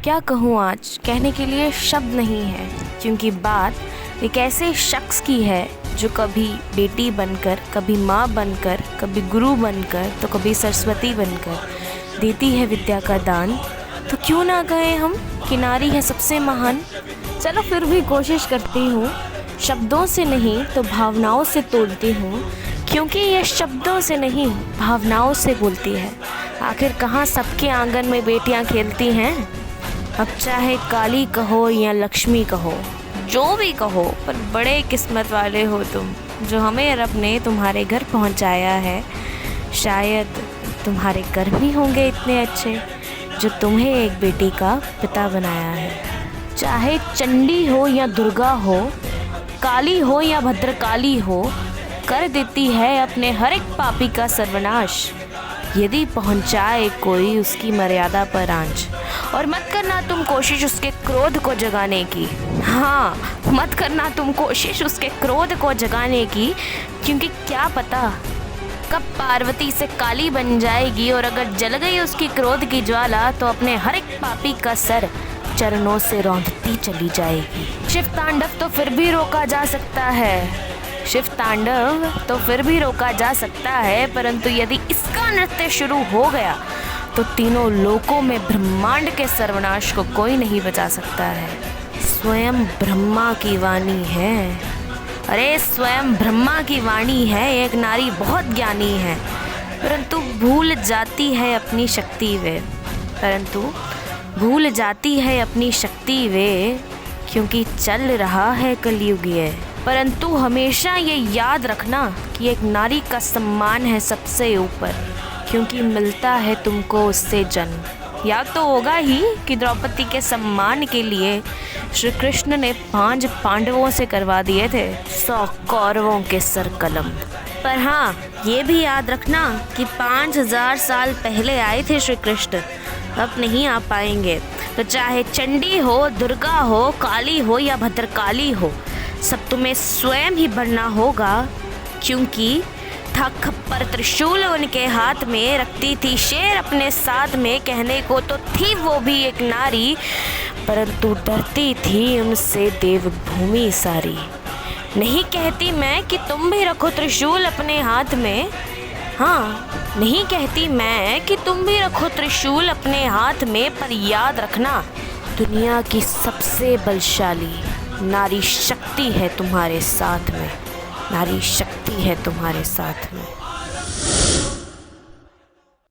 क्या कहूँ आज, कहने के लिए शब्द नहीं है, क्योंकि बात एक ऐसे शख्स की है जो कभी बेटी बनकर, कभी माँ बनकर, कभी गुरु बनकर, तो कभी सरस्वती बनकर देती है विद्या का दान। तो क्यों ना कहें हम कि नारी है सबसे महान। चलो फिर भी कोशिश करती हूँ, शब्दों से नहीं तो भावनाओं से तोड़ती हूँ, क्योंकि ये शब्दों से नहीं भावनाओं से बोलती है। आखिर कहाँ सबके आंगन में बेटियाँ खेलती हैं। अब चाहे काली कहो या लक्ष्मी कहो, जो भी कहो, पर बड़े किस्मत वाले हो तुम, जो हमें रब ने तुम्हारे घर पहुंचाया है। शायद तुम्हारे कर्म ही होंगे इतने अच्छे जो तुम्हें एक बेटी का पिता बनाया है। चाहे चंडी हो या दुर्गा हो, काली हो या भद्रकाली हो, कर देती है अपने हर एक पापी का सर्वनाश, यदि पहुंचाए कोई उसकी मर्यादा पर आंच। और मत करना तुम कोशिश उसके क्रोध को जगाने की। हाँ, मत करना तुम कोशिश उसके क्रोध को जगाने की, क्योंकि क्या पता कब पार्वती से काली बन जाएगी, और अगर जल गई उसकी क्रोध की ज्वाला तो अपने हर एक पापी का सर चरणों से रौंदती चली जाएगी। शिव तांडव तो फिर भी रोका जा सकता है, शिव तांडव तो फिर भी रोका जा सकता है, परंतु यदि इसका नृत्य शुरू हो गया तो तीनों लोकों में ब्रह्मांड के सर्वनाश को कोई नहीं बचा सकता है। स्वयं ब्रह्मा की वाणी है, अरे स्वयं ब्रह्मा की वाणी है, एक नारी बहुत ज्ञानी है, परंतु भूल जाती है अपनी शक्ति वे, क्योंकि चल रहा है कलयुग ये। परंतु हमेशा ये याद रखना कि एक नारी का सम्मान है सबसे ऊपर, क्योंकि मिलता है तुमको उससे जन्म। याद तो होगा ही कि द्रौपदी के सम्मान के लिए श्री कृष्ण ने 5 पांडवों से करवा दिए थे 100 कौरवों के सर कलम। पर हाँ, ये भी याद रखना कि 5000 साल पहले आए थे श्री कृष्ण, अब नहीं आ पाएंगे। तो चाहे चंडी हो, दुर्गा हो, काली हो या भद्रकाली हो, सब तुम्हें स्वयं ही बढ़ना होगा, क्योंकि था खप्पर त्रिशूल उनके हाथ में, रखती थी शेर अपने साथ में। कहने को तो थी वो भी एक नारी, परंतु डरती थी उनसे देवभूमि सारी। नहीं कहती मैं कि तुम भी रखो त्रिशूल अपने हाथ में, हाँ, नहीं कहती मैं कि तुम भी रखो त्रिशूल अपने हाथ में, पर याद रखना दुनिया की सबसे बलशाली नारी शक्ति है तुम्हारे साथ में, नारी शक्ति है तुम्हारे साथ में।